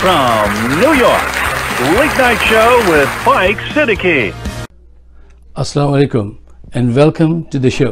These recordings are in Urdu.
from New York, Late Night Show with Mike Siddiqui. Assalamu alaikum and welcome to the show.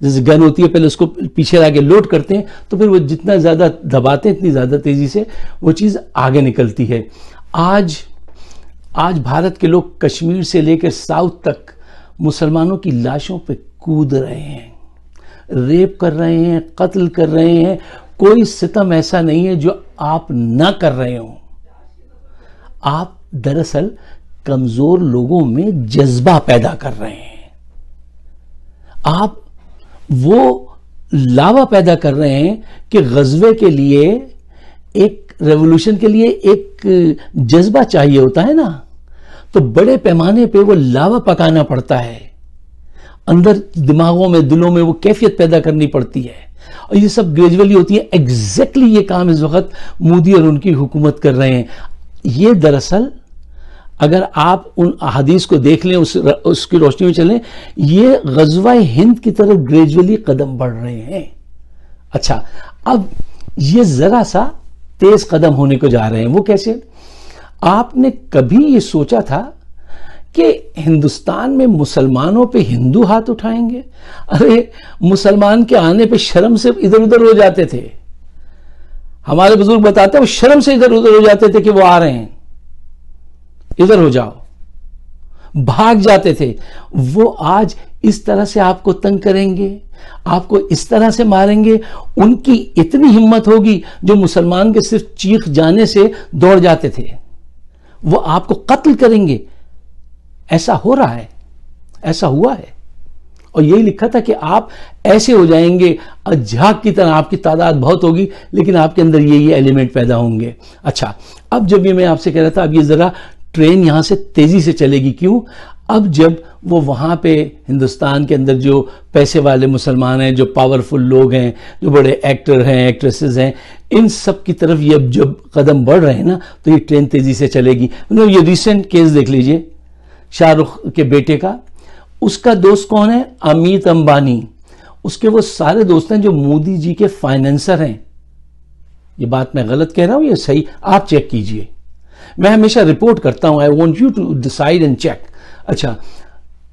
جیسے گن ہوتی ہے، پہلے اس کو پیچھے لا کے لوڈ کرتے ہیں تو پھر وہ جتنا زیادہ دباتے ہیں اتنی زیادہ تیزی سے وہ چیز آگے نکلتی ہے۔ آج بھارت کے لوگ کشمیر سے لے کر ساؤتھ تک مسلمانوں کی لاشوں پہ کود رہے ہیں، ریپ کر رہے ہیں، قتل کر رہے ہیں۔ کوئی ستم ایسا نہیں ہے جو آپ نہ کر رہے ہوں۔ آپ دراصل کمزور لوگوں میں جذبہ پیدا کر رہے ہیں، آپ وہ لاوا پیدا کر رہے ہیں کہ غزوے کے لیے، ایک ریولوشن کے لیے ایک جذبہ چاہیے ہوتا ہے نا، تو بڑے پیمانے پہ وہ لاوا پکانا پڑتا ہے، اندر دماغوں میں، دلوں میں وہ کیفیت پیدا کرنی پڑتی ہے، اور یہ سب گریجولی ہوتی ہے۔ ایگزیکٹلی یہ کام اس وقت مودی اور ان کی حکومت کر رہے ہیں۔ یہ دراصل اگر آپ ان احادیث کو دیکھ لیں، اس کی روشنی میں چلیں، یہ غزوہ ہند کی طرف گریجولی قدم بڑھ رہے ہیں۔ اچھا، اب یہ ذرا سا تیز قدم ہونے کو جا رہے ہیں۔ وہ کیسے؟ آپ نے کبھی یہ سوچا تھا کہ ہندوستان میں مسلمانوں پہ ہندو ہاتھ اٹھائیں گے؟ ارے مسلمان کے آنے پہ شرم سے ادھر ادھر ہو جاتے تھے۔ ہمارے بزرگ بتاتے ہیں وہ شرم سے ادھر ادھر ہو جاتے تھے کہ وہ آ رہے ہیں، ادھر ہو جاؤ، بھاگ جاتے تھے۔ وہ آج اس طرح سے آپ کو تنگ کریں گے، آپ کو اس طرح سے ماریں گے۔ ان کی اتنی ہمت ہوگی جو مسلمان کے صرف چیخ جانے سے دوڑ جاتے تھے، وہ آپ کو قتل کریں گے۔ ایسا ہو رہا ہے، ایسا ہوا ہے، اور یہی لکھا تھا کہ آپ ایسے ہو جائیں گے، جھاگ کی طرح آپ کی تعداد بہت ہوگی لیکن آپ کے اندر یہ ایلیمنٹ پیدا ہوں گے۔ اچھا، اب جب یہ میں آپ سے کہہ رہا تھا اب یہ ذرا ٹرین یہاں سے تیزی سے چلے گی، کیوں؟ اب جب وہ وہاں پہ ہندوستان کے اندر جو پیسے والے مسلمان ہیں، جو پاورفل لوگ ہیں، جو بڑے ایکٹر ہیں، ایکٹریسز ہیں، ان سب کی طرف یہ اب جب قدم بڑھ رہے ہیں نا تو یہ ٹرین تیزی سے چلے گی۔ یہ ریسنٹ کیس دیکھ لیجئے شاہ رخ کے بیٹے کا، اس کا دوست کون ہے؟ امیت امبانی۔ اس کے وہ سارے دوست ہیں جو مودی جی کے فائنینسر ہیں۔ یہ بات میں غلط کہہ رہا ہوں، یہ صحیح؟ آپ چیک کیجئے، میں ہمیشہ رپورٹ کرتا ہوں، I want you to decide and check۔ اچھا،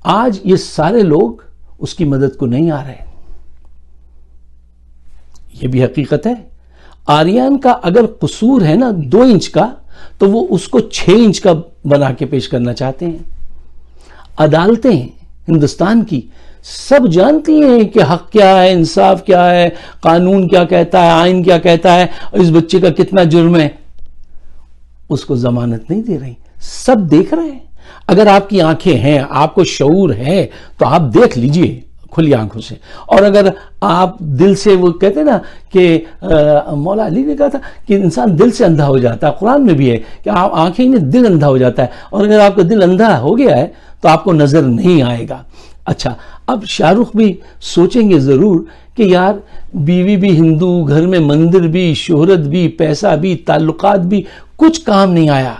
آج یہ سارے لوگ اس کی مدد کو نہیں آ رہے، یہ بھی حقیقت ہے۔ آریان کا اگر قصور ہے نا 2 انچ کا، تو وہ اس کو 6 انچ کا بنا کے پیش کرنا چاہتے ہیں۔ عدالتیں ہندوستان کی سب جانتی ہیں کہ حق کیا ہے، انصاف کیا ہے، قانون کیا کہتا ہے، آئین کیا کہتا ہے، اور اس بچے کا کتنا جرم ہے۔ اس کو ضمانت نہیں دے رہی، سب دیکھ رہے ہیں۔ اگر آپ کی آنکھیں ہیں، آپ کو شعور ہے، تو آپ دیکھ لیجئے کھلی آنکھوں سے۔ اور اگر آپ دل سے، وہ کہتے ہیں نا کہ مولا علی نے کہا تھا کہ انسان دل سے اندھا ہو جاتا ہے، قرآن میں بھی ہے کہ آپ آنکھیں نہیں، دل اندھا ہو جاتا ہے، اور اگر آپ کا دل اندھا ہو گیا ہے تو آپ کو نظر نہیں آئے گا۔ اچھا، اب شاہ رخ بھی سوچیں گے ضرور کہ یار بیوی بھی ہندو، گھر میں مندر بھی، شہرت بھی، پیسہ بھی، تعلقات بھی، کچھ کام نہیں آیا۔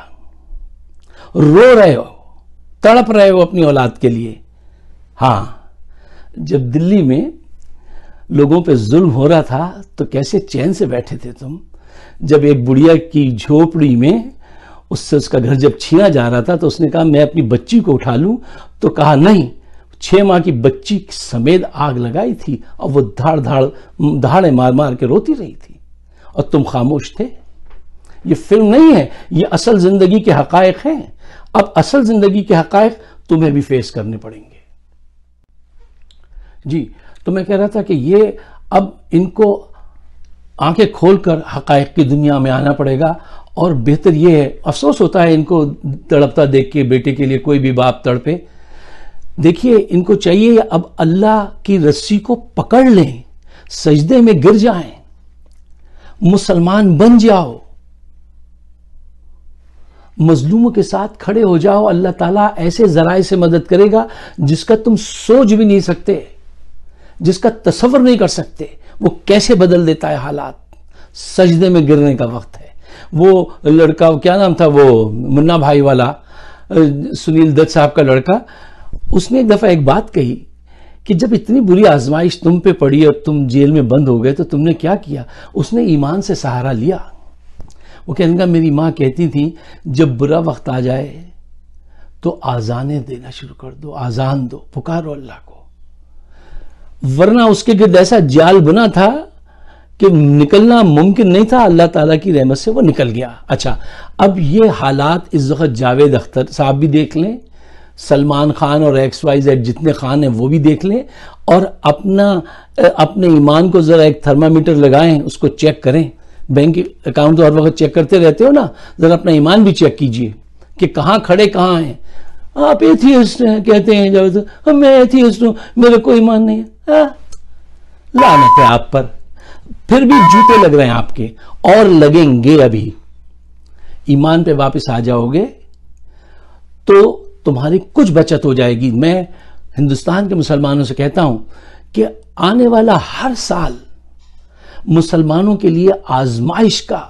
رو رہے ہو، تڑپ رہے ہو اپنی اولاد کے لیے۔ ہاں، جب دلی میں لوگوں پہ ظلم ہو رہا تھا تو کیسے چین سے بیٹھے تھے تم؟ جب ایک بڑھیا کی جھوپڑی میں اس سے اس کا گھر جب چھینا جا رہا تھا تو اس نے کہا میں اپنی بچی کو اٹھا لوں، تو کہا نہیں، 6 ماہ کی بچی سمیت آگ لگائی تھی اور وہ دھاڑے مار مار کے روتی رہی تھی اور تم خاموش تھے۔ یہ فلم نہیں ہے، یہ اصل زندگی کے حقائق ہیں۔ اب اصل زندگی کے حقائق تمہیں بھی فیس کرنے پڑیں گے۔ جی، تو میں کہہ رہا تھا کہ یہ اب ان کو آنکھیں کھول کر حقائق کی دنیا میں آنا پڑے گا، اور بہتر یہ ہے، افسوس ہوتا ہے ان کو تڑپتا دیکھ کے، بیٹے کے لیے کوئی بھی باپ تڑپے۔ دیکھیے، ان کو چاہیے اب اللہ کی رسی کو پکڑ لیں، سجدے میں گر جائیں، مسلمان بن جاؤ، مظلوموں کے ساتھ کھڑے ہو جاؤ۔ اللہ تعالیٰ ایسے ذرائع سے مدد کرے گا جس کا تم سوچ بھی نہیں سکتے، جس کا تصور نہیں کر سکتے۔ وہ کیسے بدل دیتا ہے حالات۔ سجدے میں گرنے کا وقت ہے۔ وہ لڑکا، کیا نام تھا وہ منا بھائی والا، سنیل دت صاحب کا لڑکا، اس نے ایک دفعہ ایک بات کہی کہ جب اتنی بری آزمائش تم پہ پڑی اور تم جیل میں بند ہو گئے تو تم نے کیا کیا؟ اس نے ایمان سے سہارا لیا۔ وہ کہنے گا میری ماں کہتی تھی جب برا وقت آ جائے تو آزانیں دینا شروع کر دو، آزان دو، پکارو اللہ کو۔ ورنہ اس کے گرد ایسا جال بنا تھا کہ نکلنا ممکن نہیں تھا، اللہ تعالیٰ کی رحمت سے وہ نکل گیا۔ اچھا، اب یہ حالات اس وقت جاوید اختر صاحب بھی دیکھ لیں، سلمان خان اور XYZ جتنے خان ہیں وہ بھی دیکھ لیں، اور اپنے ایمان کو ذرا ایک تھرمامیٹر لگائیں، اس کو چیک کریں۔ بینک اکاؤنٹ تو ہر وقت چیک کرتے رہتے ہو نا، ذرا اپنا ایمان بھی چیک کیجئے کہ کہاں کھڑے کہاں ہیں۔ آپ ایتھیسٹ ہیں کہتے ہیں جاوید، میں ایتھیسٹ ہوں، میرے کوئی ایمان نہیں ہے، لعنت ہے آپ پر۔ پھر بھی جوتے لگ رہے ہیں آپ کے، اور لگیں گے۔ ابھی ایمان پہ واپس آ جاؤ گے تو تمہاری کچھ بچت ہو جائے گی۔ میں ہندوستان کے مسلمانوں سے کہتا ہوں کہ آنے والا ہر سال مسلمانوں کے لیے آزمائش کا،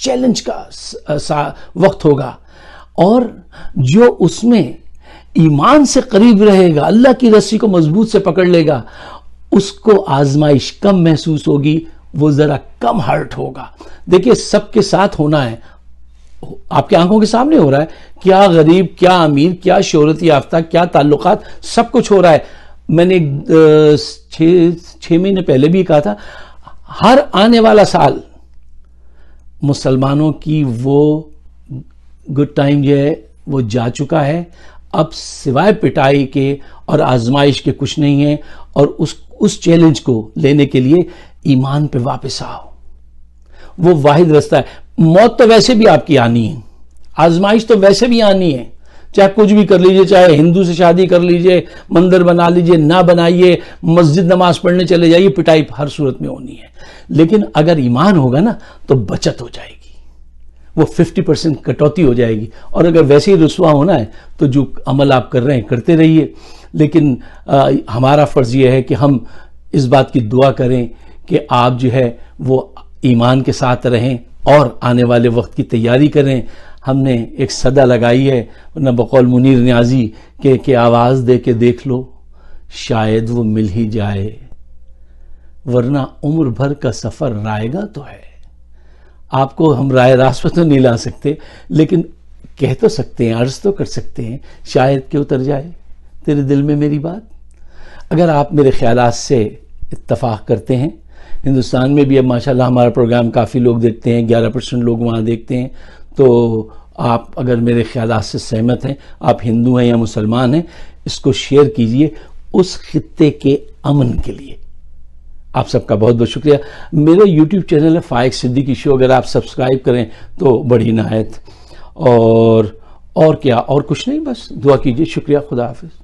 چیلنج کا وقت ہوگا، اور جو اس میں ایمان سے قریب رہے گا، اللہ کی رسی کو مضبوط سے پکڑ لے گا، اس کو آزمائش کم محسوس ہوگی، وہ ذرا کم ہرٹ ہوگا۔ دیکھیں سب کے ساتھ ہونا ہے، آپ کے آنکھوں کے سامنے ہو رہا ہے، کیا غریب، کیا امیر، کیا شہرت یافتہ، کیا تعلقات، سب کچھ ہو رہا ہے۔ میں نے 6 مہینے پہلے بھی کہا تھا، ہر آنے والا سال مسلمانوں کی وہ گڈ ٹائم جو ہے وہ جا چکا ہے، اب سوائے پٹائی کے اور آزمائش کے کچھ نہیں ہے، اور اس چیلنج کو لینے کے لیے ایمان پہ واپس آؤ، وہ واحد رستہ ہے۔ موت تو ویسے بھی آپ کی آنی ہے، آزمائش تو ویسے بھی آنی ہے، چاہے کچھ بھی کر لیجئے، چاہے ہندو سے شادی کر لیجئے، مندر بنا لیجئے، نہ بنائیے، مسجد نماز پڑھنے چلے جائیے، پٹائی ہر صورت میں ہونی ہے۔ لیکن اگر ایمان ہوگا نا تو بچت ہو جائے گی، وہ 50% کٹوتی ہو جائے گی، اور اگر ویسے ہی رسوا ہونا ہے تو جو عمل آپ کر رہے ہیں کرتے رہیے۔ لیکن ہمارا فرض یہ ہے کہ ہم اس بات کی دعا کریں کہ آپ جو ہے وہ ایمان کے ساتھ رہیں اور آنے والے وقت کی تیاری کریں۔ ہم نے ایک صدا لگائی ہے، ورنہ بقول منیر نیازی کہ آواز دے کے دیکھ لو شاید وہ مل ہی جائے، ورنہ عمر بھر کا سفر رائے گا تو ہے۔ آپ کو ہم رائے راست پہ تو نہیں لا سکتے، لیکن کہہ تو سکتے ہیں، عرض تو کر سکتے ہیں، شاید کہ اتر جائے تیرے دل میں میری بات۔ اگر آپ میرے خیالات سے اتفاق کرتے ہیں، ہندوستان میں بھی اب ماشاءاللہ ہمارا پروگرام کافی لوگ دیکھتے ہیں، 11% لوگ وہاں دیکھتے ہیں، تو آپ اگر میرے خیالات سے سہمت ہیں، آپ ہندو ہیں یا مسلمان ہیں، اس کو شیئر کیجئے اس خطے کے امن کے لیے۔ آپ سب کا بہت بہت شکریہ۔ میرے یوٹیوب چینل ہے فائق صدیقی شو، اگر آپ سبسکرائب کریں تو بڑی عنایت، اور کیا، اور کچھ نہیں، بس دعا کیجئے۔ شکریہ، خدا حافظ۔